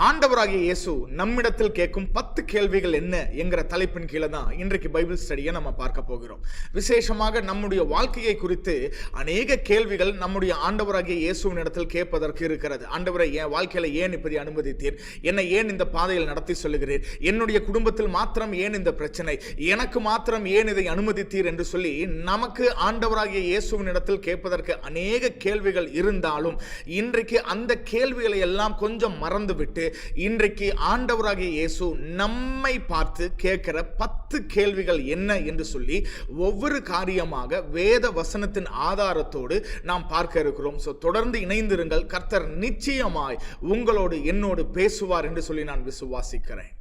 ஆண்டவராகிய இயேசு நம்மிடத்தில் கேட்கும் 10 கேள்விகள் என்ன என்கிற தலைப்பின் கீழே தான் இன்றைக்கு பைபிள் ஸ்டடியை நம்ம பார்க்க போகிறோம். விசேஷமாக நம்முடைய வாழ்க்கையை குறித்து அநேக கேள்விகள் நம்முடைய ஆண்டவராகிய இயேசுவின் இடத்தில் கேட்பதற்கு இருக்கிறது. ஆண்டவரை, என் வாழ்க்கையில ஏன் இப்படி அனுமதித்தீர்? என்னை ஏன் இந்த பாதையில் நடத்தி சொல்லுகிறீர்? என்னுடைய குடும்பத்தில் மாத்திரம் ஏன் இந்த பிரச்சனை? எனக்கு மாத்திரம் ஏன் இதை அனுமதித்தீர் என்று சொல்லி நமக்கு ஆண்டவராகிய இயேசுவின் இடத்தில் கேட்பதற்கு அநேக கேள்விகள் இருந்தாலும் இன்றைக்கு அந்த கேள்விகளை எல்லாம் கொஞ்சம் மறந்துவிட்டு இன்றைக்கு ஆண்டவராகிய இயேசு நம்மை பார்த்து கேட்கிற 10 கேள்விகள் என்ன என்று சொல்லி ஒவ்வொரு காரியமாக வேத வசனத்தின் ஆதாரத்தோடு நாம் பார்க்க இருக்கிறோம். தொடர்ந்து இணைந்திருங்கள். கர்த்தர் நிச்சயமாய் உங்களோடு என்னோடு பேசுவார் என்று சொல்லி நான் விசுவாசிக்கிறேன்.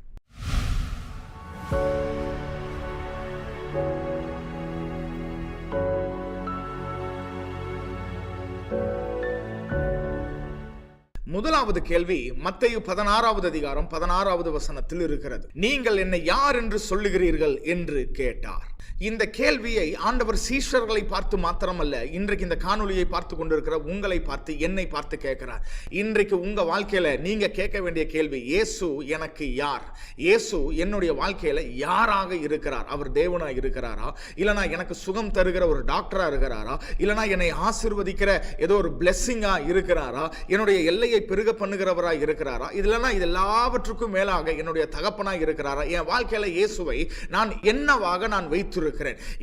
முதலாவது கேள்வி மத்தேயு 16வது அதிகாரம் 16வது வசனத்தில் இருக்கிறது. நீங்கள் என்னை யார் என்று சொல்லுகிறீர்கள் என்று கேட்டார். இந்த கேள்வியை ஆண்டவர் சீஷர்களை பார்த்து மாத்திரமல்ல, இன்றைக்கு இந்த காணொலியை பார்த்து கொண்டிருக்கிற உங்களை பார்த்து, என்னை பார்த்து கேட்கிறார். இன்றைக்கு உங்க வாழ்க்கையில நீங்க கேட்க வேண்டிய கேள்வி, இயேசு எனக்கு யார்? இயேசு என்னுடைய வாழ்க்கையில யாராக இருக்கிறார்? அவர் தேவனா இருக்கிறாரா? இல்லனா எனக்கு சுகம் தருகிற ஒரு டாக்டரா இருக்கிறாரா? இல்லனா என்னை ஆசீர்வதிக்கிற ஏதோ ஒரு பிளெஸிங்கா இருக்கிறாரா? என்னுடைய எல்லையை பெருக பண்ணுகிறவராய் இருக்கிறாரா? இதெல்லாம் எல்லாவற்றுக்கும் மேலாக என்னுடைய தகப்பனாய் இருக்கிறாரா? என் வாழ்க்கையில இயேசுவை நான் என்னவாக நான் வைத்திருக்கிறேன்?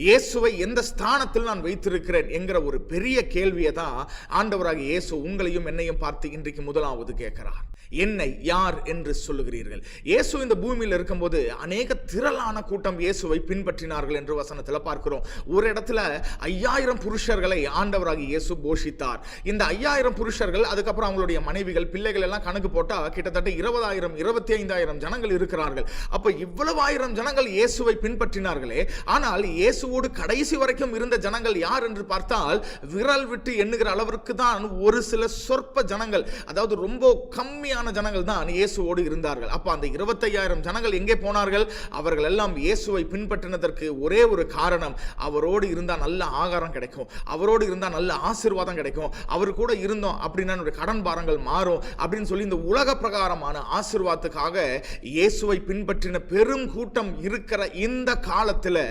இயேசுவை எந்த ஸ்தானத்தில் நான் வைத்திருக்கிறேன் என்கிற ஒரு பெரிய கேள்வியை தான் ஆண்டவராகிய இயேசு உங்களையும் என்னையும் பார்த்து இன்றைக்கு முதலாவது கேட்கிறார். என்னை யார் என்று சொல்லுகிறீர்கள்? இயேசு இந்த பூமியில் இருக்கும்போது அநேக திரளான கூட்டம் இயேசுவை பின்பற்றினார்கள் என்று வசனத்தில் பார்க்கிறோம். ஒரு இடத்துல 5000 புருஷர்களை ஆண்டவராகிய இயேசு போஷித்தார். இந்த 5000 புருஷர்கள், அதுக்கப்புறம் அவங்களுடைய மனைவிகள், பிள்ளைகள் எல்லாம் கணக்கு போட்டா கிட்டத்தட்ட 20,000 25,000 ஜனங்கள் இருக்கிறார்கள். அப்ப இவ்வளவு 1000 ஜனங்கள் இயேசுவை பின்பற்றினார்களே, ஆனால் இயேசுவோடு கடைசி வரைக்கும் இருந்த ஜனங்கள் யார் என்று பார்த்தால் விரல் விட்டு எண்ணுகிற அளவிற்கு தான் ஒரு சில சொற்ப ஜனங்கள், அதாவது ரொம்ப கம்மியான ஜனங்கள் தான் இயேசுவோடு இருந்தார்கள். அப்ப அந்த 25,000 ஜனங்கள் எங்கே போனார்கள்? அவர்கள் எல்லாம் இயேசுவை பின்பற்றினதற்கு ஒரே ஒரு காரணம், அவரோடு இருந்தா நல்ல ஆகாரம் கிடைக்கும், அவரோடு இருந்தா நல்ல ஆசீர்வாதம் கிடைக்கும், அவர் கூட இருந்தோம் அப்படின்னா கடன் பாரங்கள் மாறும் அப்படின்னு சொல்லி இந்த உலக பிரகாரமான ஆசீர்வாதத்துக்காக இயேசுவை பின்பற்றின பெரும் கூட்டம் இருக்கிற இந்த காலத்தில்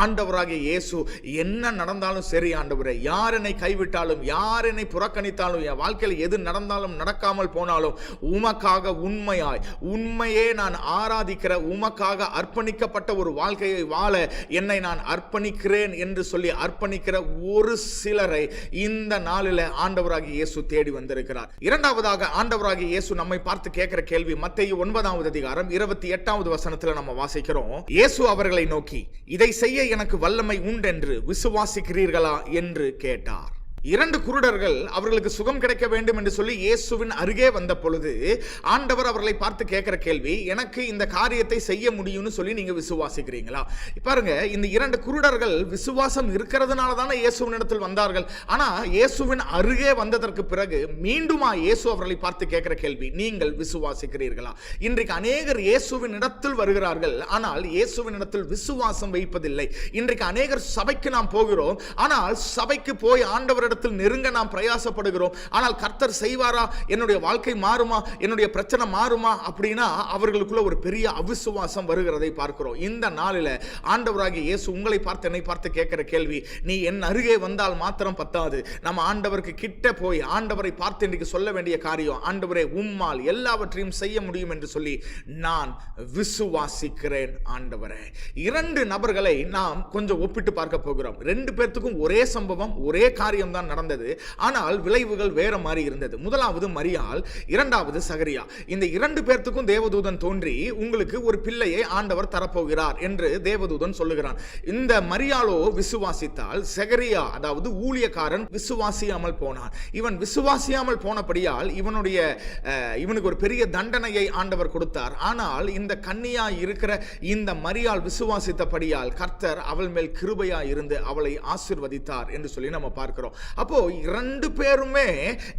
ஆண்டவராகிய இயேசு என்ன நடந்தாலும் சரி ஆண்டவரே, யார் என்னை கைவிட்டாலும், யார் என்னை புறக்கணித்தாலும், என் வாழ்க்கையில் எது நடந்தாலும் நடக்காமல் போனாலும் உமக்காக உண்மையாய், உண்மையே நான் ஆராதிக்கிற, உமக்காக அர்ப்பணிக்கப்பட்ட ஒரு வாழ்க்கையை வாழ என்னை நான் அர்ப்பணிக்கிறேன் என்று சொல்லி அர்ப்பணிக்கிற ஒரு சிலரை இந்த நாளில் ஆண்டவராகிய இயேசு தேடி வந்திருக்கிறார். இரண்டாவதாக ஆண்டவராகிய இயேசு நம்மை பார்த்து கேட்கிற கேள்வி மத்தேயு 9வது அதிகாரம் 28வது வசனத்தில் நம்ம வாசிக்கிறோம். இயேசு அவர்களை நோக்கி, இதை செய்ய எனக்கு வல்லமை உண்டென்று விசுவாசிக்கிறீர்களா என்று கேட்டார். 2 குருடர்கள் அவர்களுக்கு சுகம் கிடைக்க வேண்டும் என்று சொல்லி இயேசுவின் அருகே வந்த பொழுது ஆண்டவர் அவர்களை பார்த்து கேட்கிற கேள்வி, எனக்கு இந்த காரியத்தை செய்ய முடியும்னு சொல்லி நீங்க விசுவாசிக்கிறீங்களா? பாருங்க, இந்த 2 குருடர்கள் விசுவாசம் இருக்கிறதுனால தானே இயேசுவின் இடத்தில் வந்தார்கள். ஆனா இயேசுவின் அருகே வந்ததற்கு பிறகு மீண்டுமா இயேசு அவர்களை பார்த்து கேட்கிற கேள்வி, நீங்கள் விசுவாசிக்கிறீர்களா? இன்றைக்கு அநேகர் இயேசுவின் இடத்தில் வருகிறார்கள், ஆனால் இயேசுவின் இடத்தில் விசுவாசம் வைப்பதில்லை. இன்றைக்கு அநேகர் சபைக்கு நாம் போகிறோம், ஆனால் சபைக்கு போய் ஆண்டவர் இடத்தில் நெருங்க நாம் பிரயாசப்படுகிறோம், ஆனால் கர்த்தர் செய்வாரா? என்னுடைய வாழ்க்கை மாறுமா? என்னுடைய பிரச்சனை மாறுமா? அப்படின்னா அவர்களுக்குள்ள ஒரு பெரிய அவிசுவாசம் வருகிறதை பார்க்கிறோம். இந்த நாளில் ஆண்டவராகிய இயேசு உங்களை பார்த்து, என்னை பார்த்து கேட்கிற கேள்வி, நீ என் அருகே வந்தால் மாத்திரம் பத்தாது, நம்ம ஆண்டவருக்கு கிட்ட போய் ஆண்டவரை பார்த்து இன்றைக்கு சொல்ல வேண்டிய காரியம், ஆண்டவரே உம்மால் எல்லாவற்றையும் செய்ய முடியும் என்று சொல்லி நான் விசுவாசிக்கிறேன் ஆண்டவரே. 2 நபர்களை நாம் கொஞ்சம் ஒப்பிட்டு பார்க்க போகிறோம். 2 பேர்த்துக்கும் ஒரே சம்பவம், ஒரே காரியம் நடந்தது, ஆனால் விளைவுகள் வேற மாதிரி இருந்தது. முதலாவது மரியாள், இரண்டாவது சகரியா. இந்த 2 பேர்த்துக்கும் தேவதூதன் தோன்றி, உங்களுக்கு ஒரு பிள்ளையை ஆண்டவர் தரப்போகிறார் என்று தேவதூதன் சொல்லுகிறான். இந்த மரியாளோ விசுவாசித்தால், சகரியா அதாவது ஊழியக்காரன் விசுவாசியாமல் போனான். இவன் விசுவாசியாமல் போனபடியால் இவனுக்கு ஒரு பெரிய தண்டனையை ஆண்டவர் கொடுத்தார். ஆனால் இந்த கன்னியா இருக்கிற இந்த மரியாள் விசுவாசித்தபடியால் கர்த்தர் அவள் மேல் கிருபையா இருந்து அவளை ஆசீர்வதித்தார் என்று சொல்லி நம்ம பார்க்கிறோம். அப்போ 2 பேருமே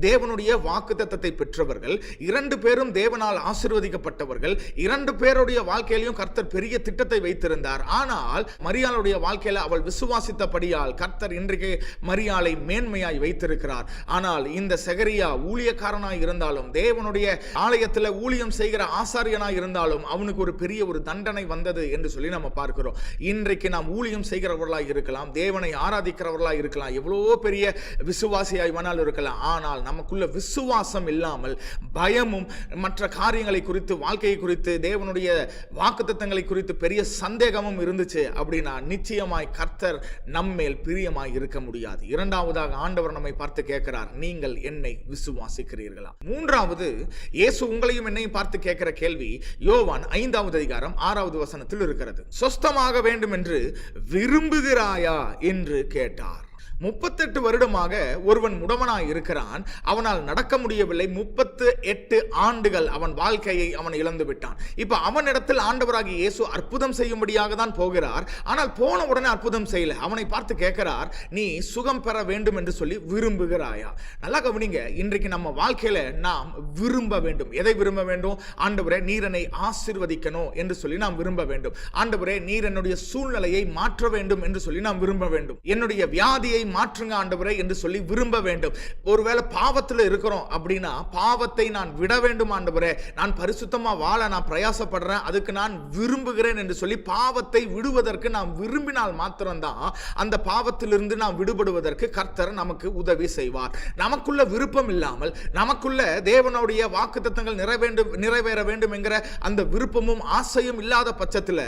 தேவனுடைய வாக்குத்தத்தத்தை பெற்றவர்கள், 2 பேரும் தேவனால் ஆசீர்வதிக்கப்பட்டவர்கள், 2 பேருடைய வாழ்க்கையிலும் கர்த்தர் பெரிய திட்டத்தை வைத்திருந்தார். ஆனால் மரியாளுடைய வாழ்க்கையில அவள் விசுவாசித்தபடியால் கர்த்தர் இன்றைக்கு மரியாளை மேன்மையாய் வைத்திருக்கிறார். ஆனால் இந்த செகரியா ஊழியக்காரனாய் இருந்தாலும், தேவனுடைய ஆலயத்தில் ஊழியம் செய்கிற ஆசாரியனாய் இருந்தாலும் அவனுக்கு ஒரு பெரிய ஒரு தண்டனை வந்தது என்று சொல்லி நம்ம பார்க்கிறோம். இன்றைக்கு நாம் ஊழியம் செய்கிறவர்களாய் இருக்கலாம், தேவனை ஆராதிக்கிறவர்களாய் இருக்கலாம், எவ்வளவோ பெரிய விசுவாசியாய் வேணாலும் இருக்கலாம். ஆனால் நமக்குள்ள விசுவாசம் இல்லாமல் பயமும் மற்ற காரியங்களை குறித்து, வாழ்க்கையை குறித்து, தேவனுடைய வாக்குத்தத்தங்களை குறித்து பெரிய சந்தேகமும் இருந்துச்சு அப்படின்னா நிச்சயமாய் கர்த்தர் நம்மேல் பிரியமாய் இருக்க முடியாது. இரண்டாவதாக ஆண்டவர் நம்மை பார்த்து கேட்கிறார், நீங்கள் என்னை விசுவாசிக்கிறீர்களா? மூன்றாவது இயேசு உங்களையும் என்னையும் பார்த்து கேட்கிற கேள்வி யோவான் 5வது அதிகாரம் 6வது வசனத்தில் இருக்கிறது. சொஸ்தமாக வேண்டும் என்று விரும்புகிறாயா என்று கேட்டார். 38 வருடமாக ஒருவன் முடவனாய் இருக்கிறான். அவனால் நடக்க முடியவில்லை. 38 ஆண்டுகள் அவன் வாழ்க்கையை அவன் இழந்து விட்டான். இப்ப அவனிடத்தில் ஆண்டவராகிய இயேசு அற்புதம் செய்யும்படியாக தான் போகிறார். ஆனால் போன உடனே அற்புதம் செய்யல. அவனை பார்த்து கேட்கிறார், நீ சுகம் பெற வேண்டும் என்று சொல்லி விரும்புகிறாயா? நல்லா கவனிங்க, இன்றைக்கு நம்ம வாழ்க்கையில நாம் விரும்ப வேண்டும். எதை விரும்ப வேண்டும்? ஆண்டவரே, நீர் என்னை ஆசீர்வதிக்கணும் என்று சொல்லி நாம் விரும்ப வேண்டும். ஆண்டவரே, நீர் என்னுடைய சூழ்நிலையை மாற்ற வேண்டும் என்று சொல்லி நாம் விரும்ப வேண்டும். என்னுடைய வியாதியை மாற்றுங்க ஆண்டவரே என்று சொல்லி விரும்ப வேண்டும். ஒருவேளை பாவத்தில் இருக்கிறோம் அப்படின்னா பாவத்தை நான் விட வேண்டும் ஆண்டவரே, நான் பரிசுத்தமா வாழ நான் பிரயாசப்படுறேன், அதுக்கு நான் விரும்புகிறேன் என்று சொல்லி பாவத்தை விடுவதற்கு நாம் விரும்பினால் மாத்திரம்தான் அந்த பாவத்திலிருந்து நாம் விடுபடுவதற்கு கர்த்தர் நமக்கு உதவி செய்வார். நமக்குள்ள விருப்பம் இல்லாமல், நமக்குள்ள தேவனுடைய வாக்குத்தத்தங்கள் நிறைவேற வேண்டும் என்கிற அந்த விருப்பமும் ஆசையும் இல்லாத பட்சத்தில்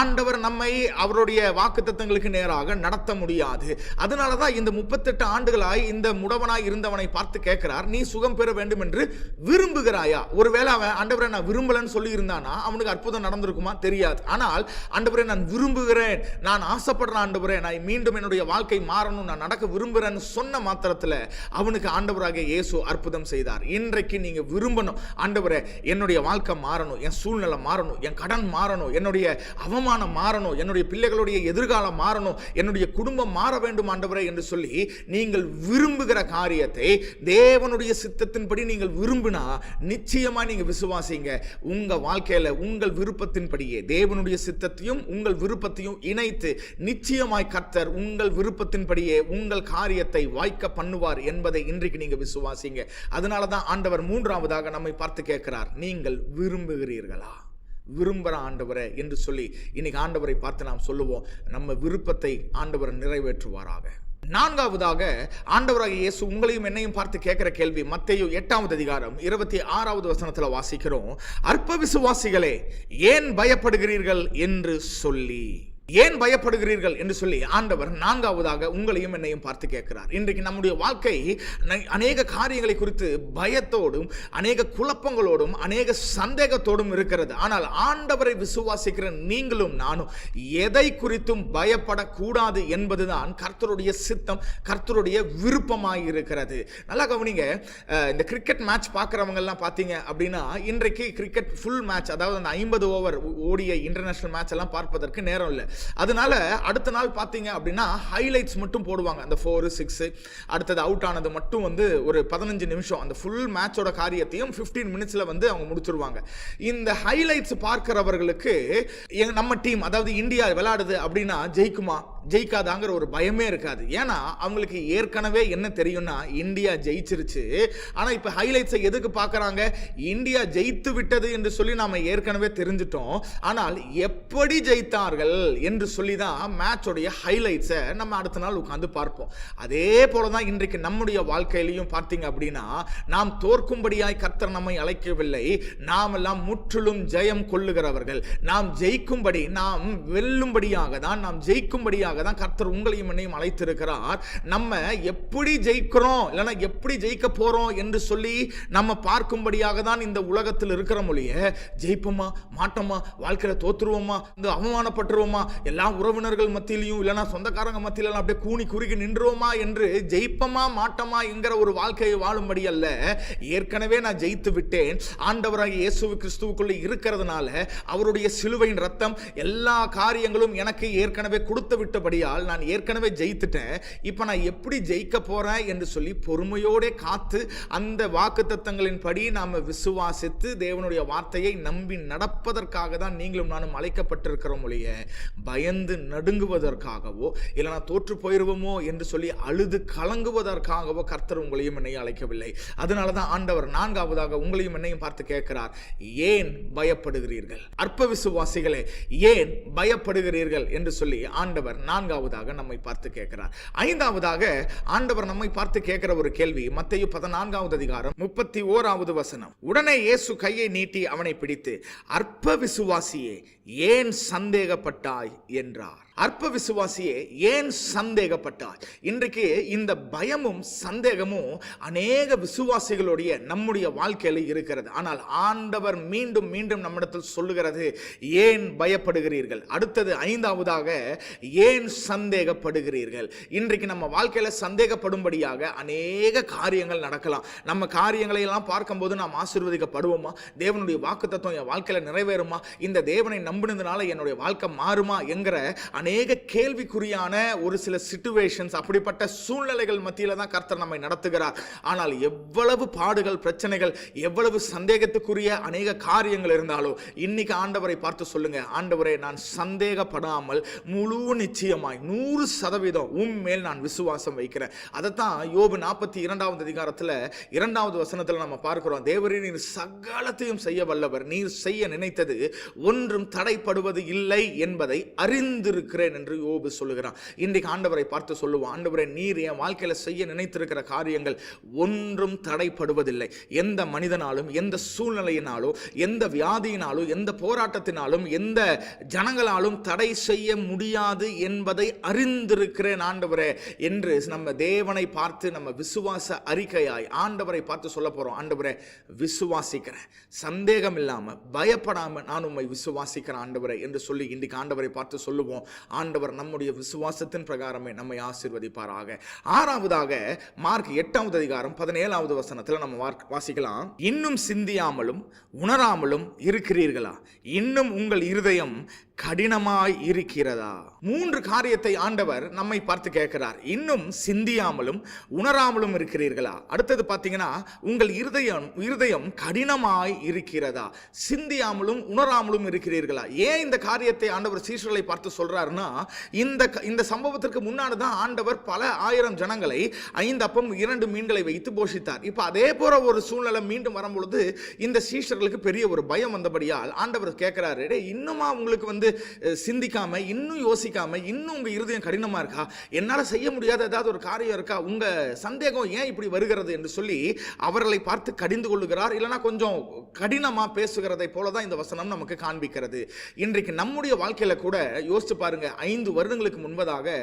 ஆண்டவர் நம்மை அவருடைய வாக்குத்தத்தங்களுக்கு நேராக நடத்த முடியாது. அதனாலதான் இந்த 38 ஆண்டுகளாய் இந்த முடவனாய் இருந்தவனை பார்த்து கேட்கிறார், நீ சுகம் பெற வேண்டும் என்று விரும்புகிறாயா? ஒருவேளை அவன் ஆண்டவரே நான் விரும்பலன்னு சொல்லி இருந்தானா அவனுக்கு அற்புதம் நடந்திருக்குமா? தெரியாது. ஆனால் ஆண்டவரே நான் விரும்புகிறேன், நான் ஆசைப்படுறேன் ஆண்டவரே, நான் மீண்டும் என்னுடைய வாழ்க்கை மாறணும், நான் நடக்க விரும்புகிறேன்னு சொன்ன மாத்திரத்தில் அவனுக்கு ஆண்டவராகிய இயேசு அற்புதம் செய்தார். இன்றைக்கு நீங்க விரும்பணும், ஆண்டவரே என்னுடைய வாழ்க்கை மாறணும், என் சூழ்நிலை மாறணும், என் கடன் மாறணும், என்னுடைய அவமானம் மாறணும், என்னுடைய பிள்ளைகளுடைய எதிர்காலம் மாறணும், என்னுடைய குடும்பம் மாற வேண்டும் ஆண்டவரே என்று சொல்லி நீங்கள் விரும்புகிற காரியத்தை தேவனுடைய சித்தத்தின்படி நீங்கள் விரும்பினா நிச்சயமா நீங்க விசுவாசிங்க. உங்க வாழ்க்கையில உங்கள் விருப்பத்தின்படியே தேவனுடைய சித்தத்தையும் உங்கள் விருப்பத்தையும் இணைத்து நிச்சயமாய் கர்த்தர் உங்கள் விருப்பத்தின்படியே உங்கள் காரியத்தை வாய்க்க பண்ணுவார் என்பதை இன்றைக்கு நீங்க விசுவாசிங்க. அதனாலதான் ஆண்டவர் மூன்றாவதாக நம்மை பார்த்து கேட்கிறார், நீங்கள் விரும்புகிறீர்களா? விரும்புகிற ஆண்டவரே என்று சொல்லி இன்னைக்கு ஆண்டவரை பார்த்து நாம் சொல்லுவோம், நம்ம விருப்பத்தை ஆண்டவர் நிறைவேற்றுவாராக. நான்காவதாக ஆண்டவராகிய இயேசு உங்களையும் என்னையும் பார்த்து கேட்கிற கேள்வி மத்தேயு 8வது அதிகாரம் 26வது வசனத்துல வாசிக்கிறோம், அற்ப விசுவாசிகளே ஏன் பயப்படுகிறீர்கள் என்று சொல்லி. ஏன் பயப்படுகிறீர்கள் என்று சொல்லி ஆண்டவர் நான்காவதாக உங்களையும் என்னையும் பார்த்து கேட்கிறார். இன்றைக்கு நம்முடைய வாழ்க்கை அநேக காரியங்களை குறித்து பயத்தோடும் அநேக குழப்பங்களோடும் அநேக சந்தேகத்தோடும் இருக்கிறது. ஆனால் ஆண்டவரை விசுவாசிக்கிற நீங்களும் நானும் எதை குறித்தும் பயப்படக்கூடாது என்பதுதான் கர்த்தருடைய சித்தம், கர்த்தருடைய விருப்பமாய் இருக்கிறது. நல்லா கவனிங்க, இந்த கிரிக்கெட் மேட்ச் பார்க்குறவங்க எல்லாம் பார்த்தீங்க அப்படின்னா இன்றைக்கு கிரிக்கெட் ஃபுல் மேட்ச், அதாவது அந்த 50 ஓவர் ஓடிய இன்டர்நேஷனல் மேட்ச் எல்லாம் பார்ப்பதற்கு நேரம் இல்லை. அதனால அடுத்த நாள் பார்த்தீங்க அப்படின்னா ஹைலைட்ஸ் மட்டும் போடுவாங்க. அந்த 4, 6 அடுத்தது அவுட் ஆனது மட்டும் வந்து ஒரு 15 நிமிஷம் அந்த ஃபுல் மேட்சோட காரியத்தையும் 15 மினிட்ஸ்ல வந்து அவங்க முடிச்சிருவாங்க. இந்த ஹைலைட்ஸ் பார்க்கிறவர்களுக்கு நம்ம டீம், அதாவது இந்தியா விளையாடுது அப்படின்னா ஜெயிக்குமா ஜெயிக்காதாங்கிற ஒரு பயமே இருக்காது. ஏன்னா அவங்களுக்கு ஏற்கனவே என்ன தெரியும்னா இந்தியா ஜெயிச்சிருச்சு. ஆனா இப்ப ஹைலைட்ஸை எதுக்கு பார்க்கறாங்க? இந்தியா ஜெயித்து விட்டது என்று சொல்லி நாம ஏற்கனவே தெரிஞ்சிட்டோம். ஆனால் எப்படி ஜெயித்தார்கள் என்று சொல்லி தான் மேட்சோடைய ஹைலைட்ஸை நம்ம அடுத்த நாள் உட்கார்ந்து பார்ப்போம். அதே போலதான் இன்றைக்கு நம்முடைய வாழ்க்கையிலையும் பார்த்தீங்க அப்படின்னா நாம் தோற்கும்படியாய் கர்த்தர் நம்மை அழைக்கவில்லை. நாம் எல்லாம் முற்றிலும் ஜெயம் கொள்ளுகிறவர்கள். நாம் ஜெயிக்கும்படி, நாம் வெல்லும்படியாக தான், நாம் ஜெயிக்கும்படியாக தான் கர்த்தர் உங்களையும் என்னையும் அழைத்திருக்கிறார். நம்ம எப்படி ஜெயிக்கிறோம் இல்லைன்னா எப்படி ஜெயிக்க போறோம் என்று சொல்லி நம்ம பார்க்கும்படியாக தான் இந்த உலகத்தில் இருக்கிற மொழிய ஜெயிப்போமா மாட்டோமா, வாழ்க்கையில தோத்துருவோமா, இந்த அவமானப்பட்டுருவோமா, எல்லா உறவினர்கள் மத்தியிலையும் இல்லைன்னா சொந்தக்காரங்க மத்தியில அப்படியே கூனி குறுகி நின்றுவோமா என்று ஜெயிப்போமா மாட்டோமா என்கிற ஒரு வாழ்க்கையை வாழும்படி அல்ல. ஏற்கனவே நான் ஜெயித்து விட்டேன், ஆண்டவராகிய இயேசு கிறிஸ்துவுக்குள்ள இருக்கிறதுனால அவருடைய சிலுவையின் ரத்தம் எல்லா காரியங்களும் எனக்கு ஏற்கனவே கொடுத்து விட்ட இருக்கிறபடியால் நான் ஏற்கனவே ஜெயித்துட்டேன், இப்போ நான் எப்படி ஜெயிக்க போறேன் என்று சொல்லி பொறுமையோட காத்து அந்த வாக்குத்தத்தங்களின்படி நாம விசுவாசித்து தேவனுடைய வார்த்தையை நம்பி நடப்பதற்காக தான் நீங்களும் நானும் அழைக்கப்பட்டிருக்கிறோம் ஒழிய பயந்து நடுங்குவதற்காகவோ இல்லைனா தோற்று போயிருவோமோ என்று சொல்லி அழுது கலங்குவதற்காகவோ கர்த்தர் உங்களையும் என்னையும் அழைக்கவில்லை. அதனாலதான் ஆண்டவர் நான்காவதாக உங்களையும் என்னையும் பார்த்து கேட்கிறார், ஏன் பயப்படுகிறீர்கள்? அற்ப விசுவாசிகளே, ஏன் பயப்படுகிறீர்கள் என்று சொல்லி ஆண்டவர் நான்காவதாக நம்மை பார்த்து கேட்கிறார். ஐந்தாவதாக ஆண்டவர் நம்மை பார்த்து கேட்கிற ஒரு கேள்வி மத்தேயு 14வது அதிகாரம் 31வது வசனம். உடனே இயேசு கையை நீட்டி அவனை பிடித்து, அற்ப விசுவாசியே ஏன் சந்தேகப்பட்டாய் என்றார். அற்ப விசுவாசியே ஏன் சந்தேகப்பட்டாய்? இன்றைக்கு இந்த பயமும் சந்தேகமும் அநேக விசுவாசிகளுடைய நம்முடைய வாழ்க்கையில் இருக்கிறது. ஆனால் ஆண்டவர் மீண்டும் மீண்டும் நம்மிடத்தில் சொல்லுகிறது, ஏன் பயப்படுகிறீர்கள்? அடுத்தது ஐந்தாவதாக, ஏன் சந்தேகப்படுகிறீர்கள்? இன்றைக்கு நம்ம வாழ்க்கையில சந்தேகப்படும்படியாக அநேக காரியங்கள் நடக்கலாம். நம்ம காரியங்களை எல்லாம் பார்க்கும்போது நாம் ஆசீர்வதிக்கப்படுவோமா? தேவனுடைய வாக்குத்தத்தம் என் வாழ்க்கையில நிறைவேறுமா? இந்த தேவனை நம்பினதுனால என்னுடைய வாழ்க்கை மாறுமா என்கிற அநேக கேள்விக்குறியான ஒரு சில சிச்சுவேஷன்ஸ், அப்படிப்பட்ட சூழ்நிலைகள் மத்தியில தான் கர்த்தர் நம்மை நடத்துகிறார். ஆனால் எவ்வளவு பாடுகள், பிரச்சனைகள், எவ்வளவு சந்தேகத்துக்குரிய அநேக காரியங்கள் இருந்தாலும் இன்னைக்கு ஆண்டவரை பார்த்து சொல்லுங்க, ஆண்டவரே நான் சந்தேகப்படாமல் முழு நிச்சயமாய் 100% உம்மேல் நான் விசுவாசம் வைக்கிறேன். அதைத்தான் யோபு 42வது அதிகாரத்தில் 2வது வசனத்தில் நம்ம பார்க்கிறோம். தேவரே நீர் சகலத்தையும் செய்ய வல்லவர், நீர் செய்ய நினைத்தது ஒன்றும் தடைப்படுவது இல்லை என்பதை அறிந்திருக்கிறேன் என்று யோபு சொல்லுகிறான். இன்றைக்கு ஆண்டவரை பார்த்து சொல்லுவான், ஆண்டவரே நீர் என் வாழ்க்கையில செய்ய நினைத்திருக்கிற காரியங்கள் ஒன்றும் தடைப்படுவதில்லை. எந்த மனிதனாலும், எந்த சூழ்நிலையினாலும், எந்த வியாதியினாலும், எந்த போராட்டத்தினாலும், எந்த ஜனங்களாலும் தடை செய்ய முடியாது என்பதை அறிந்திருக்கிறேன் ஆண்டவரே என்று நம்ம தேவனை பார்த்து நம்ம விசுவாச அறிக்கையாய் ஆண்டவரை பார்த்து சொல்ல போறோம். ஆண்டவரே விசுவாசிக்கிறேன், சந்தேகம் இல்லாம பயப்படாம நான் உம்மை விசுவாசிக்கிறேன் ஆண்டவரே என்று சொல்லி இன்றைக்கு ஆண்டவரை பார்த்து சொல்லுவோம். ஆண்டவர் நம்முடைய விசுவாசத்தின் பிரகாரமே நம்மை ஆசீர்வதிப்பாராக. ஆறாவதாக மார்க் 8வது அதிகாரம் 17வது வசனத்தில் நம்ம வாசிக்கலாம். இன்னும் சிந்தியாமலும் உணராமலும் இருக்கிறீர்களா? இன்னும் உங்கள் இருதயம் கடினமாய் இருக்கிறதா? 3 காரியத்தை ஆண்டவர் நம்மை பார்த்து கேட்கிறார். இன்னும் சிந்தியாமலும் உணராமலும் இருக்கிறீர்களா? அடுத்தது பார்த்தீங்கன்னா, உங்கள் இருதயம் கடினமாய் இருக்கிறதா? சிந்தியாமலும் உணராமலும் இருக்கிறீர்களா? ஏன் இந்த காரியத்தை ஆண்டவர் சீஷர்களை பார்த்து சொல்றாருன்னா, இந்த சம்பவத்திற்கு முன்னாடி தான் ஆண்டவர் பல ஆயிரம் ஜனங்களை 5 அப்பம் 2 மீன்களை வைத்து போஷித்தார். இப்ப அதே போல ஒரு சூழ்நிலை மீண்டும் வரும்பொழுது இந்த சீஷர்களுக்கு பெரிய ஒரு பயம் வந்தபடியால் ஆண்டவர் கேட்கிறாரு, இன்னுமா உங்களுக்கு சிந்திக்காம, இன்னும் யோசிக்காம, இன்னும் உங்க இருதயம் கடினமா இருக்கா? என்னால செய்ய முடியாத ஏதாவது ஒரு காரியம் இருக்கா? உங்க சந்தேகம் ஏன் இப்படி வருகிறது என்று சொல்லி அவர்களை பார்த்து கடிந்து கொள்ளுகிறார். இல்லைன்னா கொஞ்சம் கடினமா பேசுகிறதை போலதான் இந்த வசனம் நமக்கு காண்பிக்கிறது. இன்றைக்கு நம்முடைய வாழ்க்கையில கூட யோசிச்சு பாருங்க, 5 வருடங்களுக்கு முன்பதாக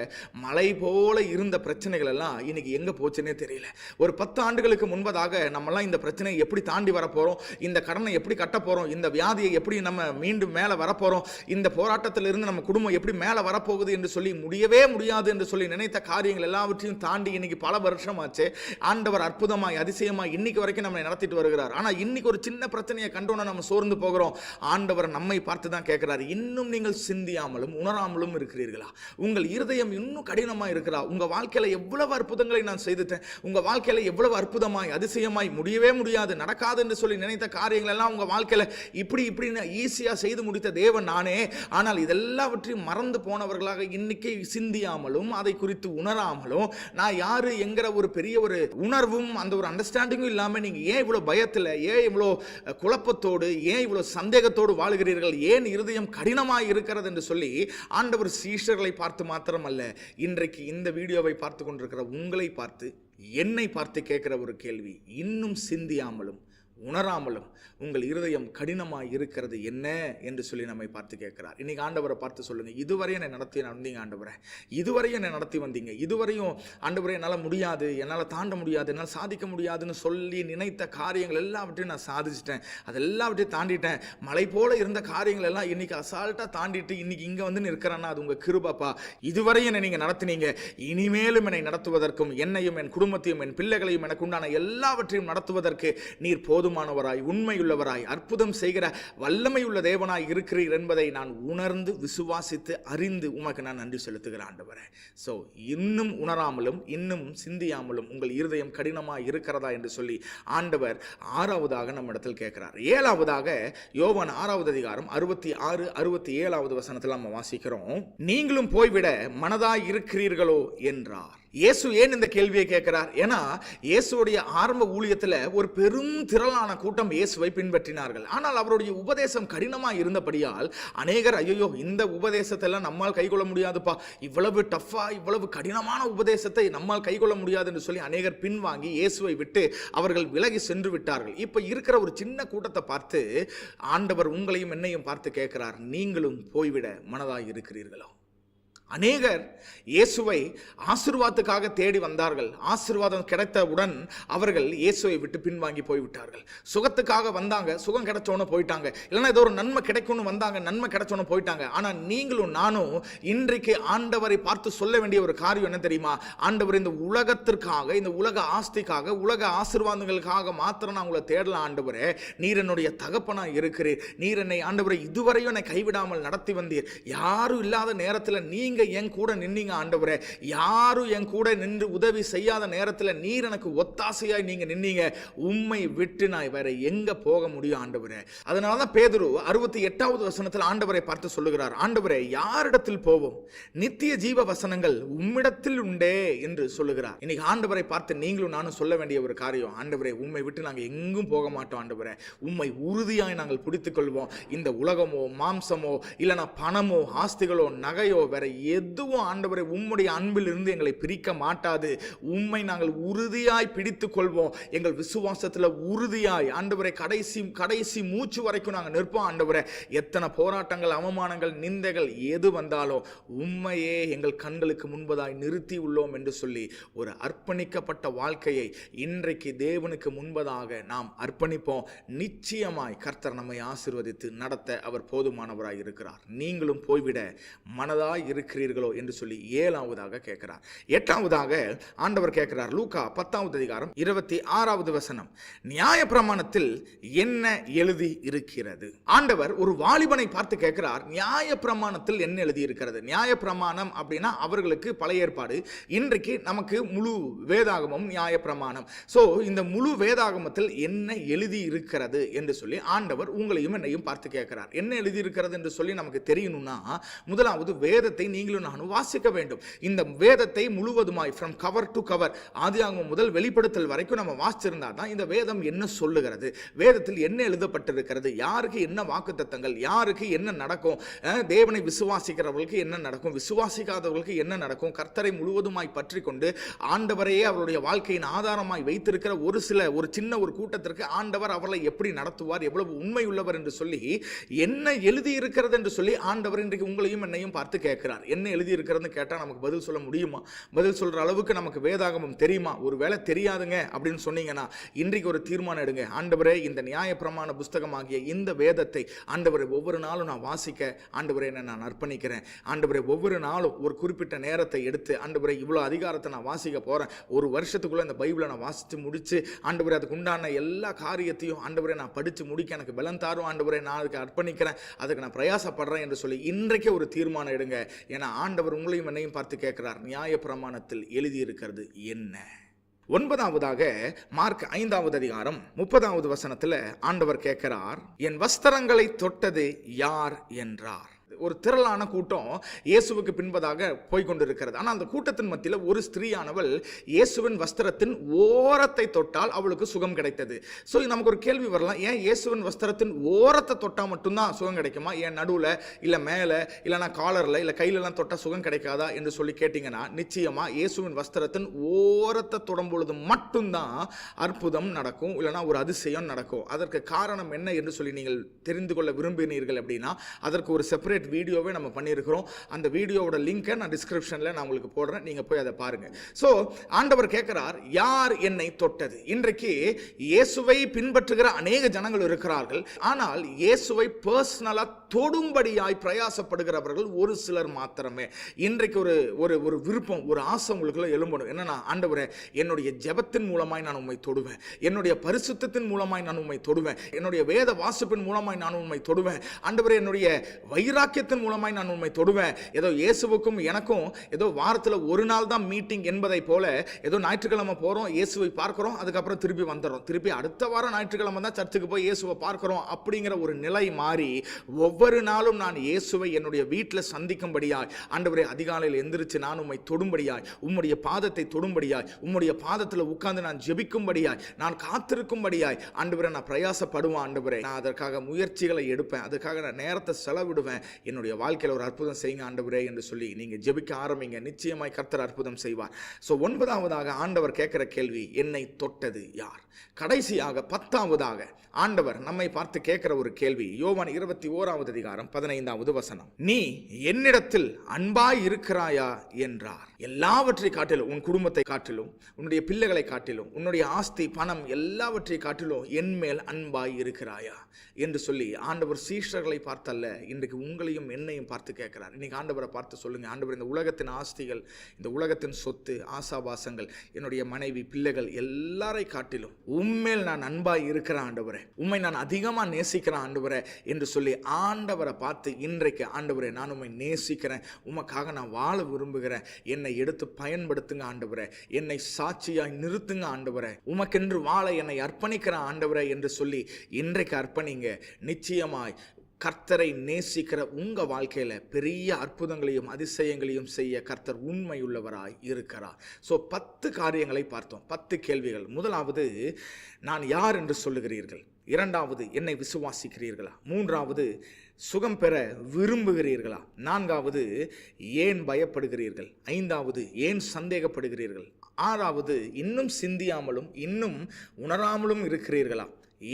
மலை போல இருந்த பிரச்சனைகள் எல்லாம் இன்னைக்கு எங்க போச்சுன்னே தெரியல. ஒரு 10 ஆண்டுகளுக்கு முன்பதாக நம்மெல்லாம் இந்த பிரச்சனையை எப்படி தாண்டி வர போறோம், இந்த கடனை எப்படி கட்ட போறோம், இந்த வியாதியை எப்படி நம்ம மீண்டும் மேல வரப்போறோம், இந்த போராட்டத்திலிருந்து நம்ம குடும்பம் எப்படி மேலே வரப்போகுது என்று சொல்லி முடியவே முடியாது என்று சொல்லி நினைத்த காரியங்கள் எல்லாவற்றையும் தாண்டி இன்னைக்கு பல வருஷமாச்சு ஆண்டவர் அற்புதமாய் அதிசயமாய் இன்னைக்கு வரைக்கும் நம்மை நடத்திட்டு வருகிறார். ஆனால் இன்னைக்கு ஒரு சின்ன பிரச்சனையை கண்டோன்னா நம்ம சோர்ந்து போகிறோம். ஆண்டவர் நம்மை பார்த்து தான் கேட்கிறார், இன்னும் நீங்கள் சிந்தியாமலும் உணராமலும் இருக்கிறீர்களா? உங்கள் இருதயம் இன்னும் கடினமாக இருக்கிறா? உங்க வாழ்க்கையில எவ்வளவு அற்புதங்களை நான் செய்துட்டேன், உங்க வாழ்க்கையில எவ்வளவு அற்புதமாய் அதிசயமாய் முடியவே முடியாது, நடக்காது என்று சொல்லி நினைத்த காரியங்கள் எல்லாம் உங்க வாழ்க்கையில இப்படி ஈஸியா செய்து முடித்த தேவன் நானே. ஆனால் இதெல்லாவற்றையும் மறந்து போனவர்களாக இன்னைக்கு சிந்தியாமலும் அதை குறித்து உணராமலும் நான் யாரு என்கிற ஒரு பெரிய ஒரு உணர்வும் அந்த ஒரு அண்டர்ஸ்டாண்டிங்கும் இல்லாமல் நீங்க ஏன் இவ்வளவு பயத்தில், ஏன் இவ்வளவு குழப்பத்தோடு, ஏன் இவ்வளவு சந்தேகத்தோடு வாழுகிறீர்கள், ஏன் இருதயம் கடினமாய் இருக்கிறது என்று சொல்லி ஆண்டவர் சீஷர்களை பார்த்து மாத்திரமல்ல, இன்றைக்கு இந்த வீடியோவை பார்த்து கொண்டிருக்கிற உங்களை பார்த்து, என்னை பார்த்து கேட்கிற ஒரு கேள்வி, இன்னும் சிந்தியாமலும் உணராமலும் உங்கள் இருதயம் கடினமாக இருக்கிறது என்ன என்று சொல்லி நம்மை பார்த்து கேட்கிறார். இன்னைக்கு ஆண்டவரை பார்த்து சொல்லுங்க, இதுவரை என்னை நடத்தி வந்தீங்க ஆண்டவரை, இதுவரையும் என்னை நடத்தி வந்தீங்க, இதுவரையும் ஆண்டவரை என்னால் முடியாது, என்னால் தாண்ட முடியாது, என்னால் சாதிக்க முடியாதுன்னு சொல்லி நினைத்த காரியங்கள் எல்லாவற்றையும் நான் சாதிச்சிட்டேன், அதெல்லாவற்றையும் தாண்டிட்டேன். மலை போல இருந்த காரியங்கள் எல்லாம் இன்னைக்கு அசால்ட்டாக தாண்டிட்டு இன்னைக்கு இங்கே வந்து நிற்கிறேன்னா அது உங்கள் கிருபப்பா. இதுவரையும் என்னை நீங்கள் நடத்தினீங்க, இனிமேலும் என்னை நடத்துவதற்கும் என்னையும் என் குடும்பத்தையும் என் பிள்ளைகளையும் எனக்கு உண்டான எல்லாவற்றையும் நடத்துவதற்கு நீர் போதும் போதுமானவராய், உண்மையுள்ளவராய், அற்புதம் செய்கிற வல்லமையுள்ள தேவனாய் இருக்கிறீர் என்பதை நான் உணர்ந்து விசுவாசித்து அறிந்து உமக்கு நான் நன்றி செலுத்துகிறேன் ஆண்டவரே. ஸோ இன்னும் உணராமலும் இன்னும் சிந்தியாமலும் உங்கள் இருதயம் கடினமாக இருக்கிறதா என்று சொல்லி ஆண்டவர் 6வதாக நம்ம இடத்தில் கேட்கிறார். 7வதாக யோவான் 6வது அதிகாரம் 66, 67வது வசனத்தில் நம்ம வாசிக்கிறோம், நீங்களும் போய்விட மனதாய் இருக்கிறீர்களோ என்றார். இயேசு ஏன் இந்த கேள்வியை கேட்கிறார்? ஏன்னா இயேசுடைய ஆரம்ப ஊழியத்தில் ஒரு பெரும் திரளான கூட்டம் இயேசுவை பின்பற்றினார்கள். ஆனால் அவருடைய உபதேசம் கடினமாக இருந்தபடியால் அநேகர் ஐயோ இந்த உபதேசத்தெல்லாம் நம்மால் கைகொள்ள முடியாதுப்பா, இவ்வளவு டஃபா இவ்வளவு கடினமான உபதேசத்தை நம்மால் கைகொள்ள முடியாது என்று சொல்லி அநேகர் பின்வாங்கி இயேசுவை விட்டு அவர்கள் விலகி சென்று விட்டார்கள். இப்போ இருக்கிற ஒரு சின்ன கூட்டத்தை பார்த்து ஆண்டவர் உங்களையும் என்னையும் பார்த்து கேட்கிறார், நீங்களும் போய்விட மனதாய் இருக்கிறீர்களோ? அநேகர் இயேசுவை ஆசீர்வாதத்துக்காக தேடி வந்தார்கள். ஆசீர்வாதம் கிடைத்தவுடன் அவர்கள் இயேசுவை விட்டு பின்வாங்கி போய்விட்டார்கள். சுகத்துக்காக வந்தாங்க, சுகம் கிடைச்சோன்னு போயிட்டாங்க. இல்லைன்னா ஏதோ ஒரு நன்மை கிடைக்கும்னு வந்தாங்க, நன்மை கிடைச்சோன்னு போயிட்டாங்க. ஆனால் நீங்களும் நானும் இன்றைக்கு ஆண்டவரை பார்த்து சொல்ல வேண்டிய ஒரு காரியம் என்ன தெரியுமா? ஆண்டவர் இந்த உலகத்திற்காக, இந்த உலக ஆஸ்திக்காக, உலக ஆசீர்வாதங்களுக்காக மாத்திரம் நான் உங்களை தேடலாம் ஆண்டவரே. நீர் என்னுடைய தகப்பனா இருக்கிறீர். நீர் என்னை ஆண்டவரை இதுவரையும் என்னை கைவிடாமல் நடத்தி வந்தீர். யாரும் இல்லாத நேரத்தில் நீங்க என் கூட நின்னீங்க ஆண்டவரே. யாரும் என் கூட நின்று உதவி செய்யாத நேரத்தில் நீர் எனக்கு ஒத்தாசையாய் நீங்க நின்னீங்க. உம்மை விட்டு நான் வேற எங்க போக முடியும் ஆண்டவரே? அதனாலதான் பேதுரு 68வது வசனத்தில் ஆண்டவரை பார்த்து சொல்லுகிறார், ஆண்டவரே யாரிடத்தில் போவோம்? நித்திய ஜீவ வசனங்கள் உம்மிடத்தில் உண்டே என்று சொல்லுகிறார். இன்னைக்கு ஆண்டவரை பார்த்து நீங்களும் நானும் சொல்ல வேண்டிய ஒரு காரியம், ஆண்டவரே உம்மை விட்டு நாங்கள் எங்கும் போக மாட்டோம் ஆண்டவரே. உம்மை உறுதியாய் நாங்கள் பிடித்துக் கொள்வோம். இந்த உலகமோ மாம்சமோ இல்லைனா பணமோ ஆஸ்திகளோ நகையோ வேற எதுவும் ஆண்டவரை உம்முடைய அன்பில் இருந்து எங்களை பிரிக்க மாட்டாது. உம்மை நாங்கள் உறுதியாய் பிடித்துக் கொள்வோம். எங்கள் விசுவாசத்தில் உறுதியாய் ஆண்டவரை கடைசி மூச்சு வரைக்கும் நாங்கள் நிற்போம் ஆண்டவரை. எத்தனை போராட்டங்கள், அவமானங்கள், நிந்தைகள் எது வந்தாலும் உம்மையே எங்கள் கண்களுக்கு முன்பதாய் நிறுத்தி உள்ளோம் என்று சொல்லி ஒரு அர்ப்பணிக்கப்பட்ட வாழ்க்கையை இன்றைக்கு தேவனுக்கு முன்பதாக நாம் அர்ப்பணிப்போம். நிச்சயமாய் கர்த்தர் நம்மை ஆசீர்வதித்து நடத்த அவர் போதுமானவராய் இருக்கிறார். நீங்களும் போய்விட மனதாய் இருக்கிறீர்களோ என்று சொல்லி 7வதாக கேட்கிறார். 8வதாக ஆண்டவர் கேட்கிறார். லூக்கா 10வது அதிகாரம் 26வது வசனம், நியாயப்பிரமாணத்தில் என்ன எழுதி இருக்கிறது? ஆண்டவர் ஒரு வாலிபனை பார்த்து கேட்கிறார், நியாயப்பிரமாணத்தில் என்ன எழுதி இருக்கிறது? நியாயப்பிரமாணம் அப்படின்னா அவர்களுக்கு பழைய ஏற்பாடு. இன்றைக்கு நமக்கு முழு வேதாகமம் நியாயப்பிரமாணம். சோ இந்த முழு வேதாகமத்தில் என்ன எழுதி இருக்கிறது என்று சொல்லி ஆண்டவர் உங்களையும் என்னையும் பார்த்து கேட்கிறார். என்ன எழுதி இருக்கிறது என்று சொல்லி நமக்கு தெரியணும்னா முதலாவது வேதத்தை நீங்களும் நானும் வாசிக்க வேண்டும். இந்த வேதத்தை முழுவதுமாய் from cover to cover ஆதியாகமம் முதல் வெளிப்படுத்தல் வரைக்கும் நம்ம வாசிச்சிருந்தா தான் இந்த வேதம் என்ன சொல்லுகிறது, வேதத்தில் என்ன எழுதப்பட்டிருக்கிறது, யாருக்கு என்ன வாக்குத்தத்தங்கள், யாருக்கு என்ன நடக்கும், தேவனை விசுவாசிக்கிறவர்களுக்கு என்ன நடக்கும், விசுவாசிக்காதவர்களுக்கு என்ன நடக்கும், கர்த்தரை முழுவதுமாய் பற்றி கொண்டு ஆண்டவரையே அவருடைய வாழ்க்கையின் ஆதாரமாய் வைத்திருக்கிற ஒரு சின்ன ஒரு கூட்டத்திற்கு ஆண்டவர் அவர்களை எப்படி நடத்துவார், எவ்வளவு உண்மை உள்ளவர் என்று சொல்லி என்ன எழுதி இருக்கிறது என்று சொல்லி ஆண்டவர் இன்றைக்கு உங்களையும் என்னையும் பார்த்து கேட்கிறார். என்ன எழுதி இருக்கிறதுன்னு கேட்டால் நமக்கு பதில் சொல்ல முடியுமா? பதில் சொல்ற அளவுக்கு நமக்கு வேதாகமம் தெரியுமா? ஒருவேளை தெரியாதுங்க அப்படின்னு சொன்னீங்கன்னா இன்றைக்கு ஒரு தீர்மானம் எடுங்க. ஆண்டவரே இந்த நியாயப்பிரமாண புஸ்தகமாகிய இந்த வேதத்தை ஆண்டவரை ஒவ்வொரு நாளும் நான் வாசிக்க ஆண்டவரே நான் அர்ப்பணிக்கிறேன். ஆண்டவரை ஒவ்வொரு நாளும் ஒரு குறிப்பிட்ட நேரத்தை எடுத்து ஆண்டவரை இவ்வளோ அதிகாரத்தை நான் வாசிக்க போறேன். ஒரு வருஷத்துக்குள்ள இந்த பைபிளை நான் வாசித்து முடிச்சு ஆண்டவரை அதுக்கு உண்டான எல்லா காரியத்தையும் ஆண்டவரை நான் படித்து முடிக்க எனக்கு பலன் தாரும் ஆண்டவரை நான் அதுக்கு அர்ப்பணிக்கிறேன், அதுக்கு நான் பிரயாசப்படுறேன் என்று சொல்லி இன்றைக்கே ஒரு தீர்மானம் எடுங்க. ஏன்னா ஆண்டவர் உங்களையும் என்னையும் பார்த்து கேட்கிறார், நியாயப்பிரமாணத்தில் எழுதியிருக்கிறது என்ன? 9வதாக மார்க் 5வது அதிகாரம் 30வது வசனத்தில் ஆண்டவர் கேட்கிறார், என் வஸ்திரங்களை தொட்டது யார் என்றார். ஒரு திரளான கூட்டம் இயேசுவுக்கு பின்பதாக போய்கொண்டிருக்கிறது. ஆனால் அந்த கூட்டத்தின் மத்தியில் ஒரு ஸ்திரீயானவள் இயேசுவின் வஸ்திரத்தின் ஓரத்தை தொட்டால் அவளுக்கு சுகம் கிடைத்தது. ஸோ நமக்கு ஒரு கேள்வி வரலாம், ஏன் இயேசுவின் வஸ்திரத்தின் ஓரத்தை தொட்டால் மட்டும்தான் சுகம் கிடைக்குமா? ஏன் நடுவில் இல்லை மேலே இல்லைனா காலரில் இல்லை கையிலலாம் தொட்டால் சுகம் கிடைக்காதா என்று சொல்லி கேட்டிங்கன்னா நிச்சயமாக இயேசுவின் வஸ்திரத்தின் ஓரத்தை தொடும் பொழுது மட்டும்தான் அற்புதம் நடக்கும், இல்லைனா ஒரு அதிசயம் நடக்கும். அதற்கு காரணம் என்ன என்று சொல்லி நீங்கள் தெரிந்து கொள்ள விரும்பினீர்கள் அப்படின்னா அதற்கு ஒரு செப்பரேட் வீடியோவே நம்ம பண்ணியிருக்கிறோம். அந்த வீடியோவோட லிங்கை நான் டிஸ்கிரிப்ஷனில் நான் உங்களுக்கு போடுறேன், நீங்கள் போய் அதை பாருங்கள். ஸோ ஆண்டவர் கேட்கிறார், யார் என்னை தொட்டது? இன்றைக்கு இயேசுவை பின்பற்றுகிற அநேக ஜனங்கள் இருக்கிறார்கள். ஆனால் இயேசுவை பர்சனலாக தொடும்படியாய் பிரயாசப்படுகிறவர்கள் ஒரு சிலர் மாத்திரமே. இன்றைக்கு ஒரு விருப்பம், ஒரு ஆசை உங்களுக்குள்ள எழும்பணும். என்னன்னா, ஆண்டவரே, என்னுடைய ஜெபத்தின் மூலமாய் நான் உம்மை தொடுவேன், என்னுடைய பரிசுத்தத்தின் மூலமாய் நான் உம்மை தொடுவேன், என்னுடைய வேத வாசிப்பின் மூலமாய் நான் உம்மை தொடுவேன், ஆண்டவரே என்னுடைய வைராக்கியத்தின் மூலமாய் நான் உம்மை தொடுவேன். ஏதோ இயேசுவுக்கும் எனக்கும் ஏதோ வாரத்தில் ஒரு நாள் தான் மீட்டிங் என்பதை போல, ஏதோ ஞாயிற்றுக்கிழமை போகிறோம், இயேசுவை பார்க்கிறோம், அதுக்கப்புறம் திருப்பி வந்துடுறோம், திருப்பி அடுத்த வாரம் ஞாயிற்றுக்கிழமை தான் சர்ச்சுக்கு போய் இயேசுவை பார்க்கிறோம் அப்படிங்கிற ஒரு நிலை மாறி, ஒவ்வொரு நாளும் நான் இயேசுவை என்னுடைய வீட்டில் சந்திக்கும்படியாய், ஆண்டவரே அதிகாலையில் எந்திரிச்சு நான் உம்மை தொடும்படியாய், உம்முடைய பாதத்தை தொடும்படியாய், உம்முடைய பாதத்தில் உட்கார்ந்து நான் ஜெபிக்கும்படியாய், நான் காத்திருக்கும்படியாய் ஆண்டவரே நான் பிரயாசப்படுவேன். ஆண்டவரே, நான் அதற்காக முயற்சிகளை எடுப்பேன், அதுக்காக நான் நேரத்தை செலவிடுவேன். என்னுடைய வாழ்க்கையில் ஒரு அற்புதம் செய்யுங்க ஆண்டவரே என்று சொல்லி நீங்க ஜெபிக்க ஆரம்பிங்க. நிச்சயமாய் கர்த்தர் அற்புதம் செய்வார். ஸோ 9வதாக ஆண்டவர் கேட்கிற கேள்வி, என்னை தொட்டது யார்? கடைசியாக 10வதாக ஆண்டவர் நம்மை பார்த்து கேட்கிற ஒரு கேள்வி, யோவான் 21வது அதிகாரம் 15வது வசனம். நீ என்னிடத்தில் அன்பாய் இருக்கிறாயா என்றார். எல்லாவற்றை காட்டிலும், உன் குடும்பத்தை காட்டிலும், உன்னுடைய பிள்ளைகளை காட்டிலும், உன்னுடைய ஆஸ்தி பணம் எல்லாவற்றை காட்டிலும் என் மேல் அன்பாய் இருக்கிறாயா என்று சொல்லி ஆண்டவர் சீஷர்களை பார்த்தல்ல, இன்றைக்கு உங்களையும் என்னையும் பார்த்து கேட்கிறார். இன்னைக்கு ஆண்டவரை பார்த்து சொல்லுங்க, ஆண்டவர், இந்த உலகத்தின் ஆஸ்திகள், இந்த உலகத்தின் சொத்து, ஆசாபாசங்கள், என்னுடைய மனைவி, பிள்ளைகள் எல்லாரை காட்டிலும் உம்மேல் நான் அன்பாய் இருக்கிறேன் ஆண்டவரே, உம்மை நான் அதிகமாக நேசிக்கிறேன் ஆண்டவரே என்று சொல்லி ஆண்டவரை பார்த்து இன்றைக்கு, ஆண்டவரே நான் உம்மை நேசிக்கிறேன், உமக்காக நான் வாழ விரும்புகிறேன், என்னை எடுத்து பயன்படுத்துங்க ஆண்டவரே, என்னை சாட்சியாய் நிறுத்துங்க ஆண்டவரே, உமக்கென்று வாழ என்னை அர்ப்பணிக்கிறேன் ஆண்டவரே என்று சொல்லி இன்றைக்கு அர்ப்பணிங்க. நிச்சயமாய் கர்த்தரை நேசிக்கிற உங்க வாழ்க்கையில பெரிய அற்புதங்களையும் அதிசயங்களையும் செய்ய கர்த்தர் உண்மையுள்ளவராய் இருக்கிறார். ஸோ 10 காரியங்களை பார்த்தோம், 10 கேள்விகள். முதலாவது, நான் யார் என்று சொல்லுகிறீர்கள்? இரண்டாவது, என்னை விசுவாசிக்கிறீர்களா? மூன்றாவது, சுகம் பெற விரும்புகிறீர்களா? நான்காவது, ஏன் பயப்படுகிறீர்கள்? ஐந்தாவது, ஏன் சந்தேகப்படுகிறீர்கள்? ஆறாவது, இன்னும் சிந்தியாமலும் இன்னும் உணராமலும் இருக்கிறீர்களா?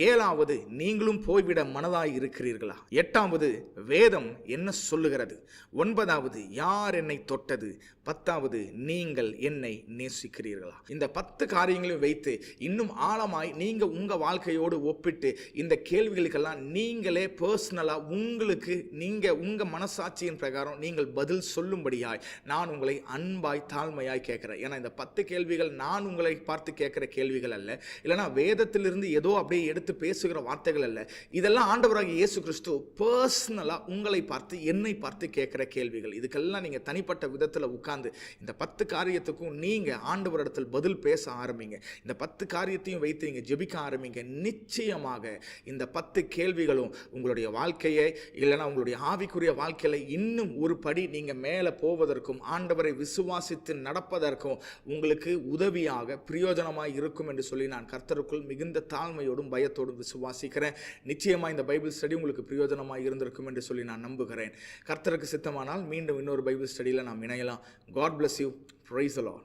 ஏழாவது, நீங்களும் போய்விட மனதாய் இருக்கிறீர்களா? எட்டாவது, வேதம் என்ன சொல்லுகிறது? ஒன்பதாவது, யார் என்னை தொட்டது? 10வது, நீங்கள் என்னை நேசிக்கிறீர்களா? இந்த 10 காரியங்களையும் வைத்து இன்னும் ஆழமாய் நீங்க உங்க வாழ்க்கையோடு ஒப்பிட்டு இந்த கேள்விகளுக்கெல்லாம் நீங்களே பர்சனலா உங்களுக்கு நீங்க உங்க மனசாட்சியின் பிரகாரம் நீங்கள் பதில் சொல்லும்படியாய் நான் உங்களை அன்பாய் தாழ்மையாய் கேட்கிறேன். ஏன்னா இந்த 10 கேள்விகள் நான் உங்களை பார்த்து கேட்கிற கேள்விகள் அல்ல, இல்லைனா வேதத்திலிருந்து ஏதோ அப்படியே எடுத்து பேசுகிற வார்த்தைகள் அல்ல. இதெல்லாம் ஆண்டவராகிய இயேசு கிறிஸ்து பர்சனலா உங்களை பார்த்து, என்னை பார்த்து கேட்கிற கேள்விகள். இதுக்கெல்லாம் நீங்க தனிப்பட்ட விதத்தில் உட்கார்ந்து இந்த 10 காரியத்துக்கும் நீங்க ஆண்டவரிடத்தில் பதில் பேச ஆரம்பிங்க. இந்த 10 காரியத்தையும் வைத்து நீங்க ஜெபிக்க ஆரம்பிங்க. நிச்சயமாக இந்த 10 கேள்விகளும் உங்களுடைய வாழ்க்கையை, இல்லைனா உங்களுடைய ஆவிக்குரிய வாழ்க்கையில இன்னும் ஒரு படி நீங்க மேலே போவதற்கும் ஆண்டவரை விசுவாசித்து நடப்பதற்கும் உங்களுக்கு உதவியாக பிரயோஜனமாய் இருக்கும் என்று சொல்லி நான் கர்த்தருக்குள் மிகுந்த தாழ்மையோடும் பயத்தோடும் விசுவாசிக்கிறேன். நிச்சயமாக இந்த பைபிள் ஸ்டடி உங்களுக்கு பிரயோஜனமாக இருந்திருக்கும் என்று சொல்லி நான் நம்புகிறேன். கர்த்தருக்கு சித்தமானால் மீண்டும் இன்னொரு பைபிள் ஸ்டடியில் நாம் இணையலாம். God bless you. Praise the Lord.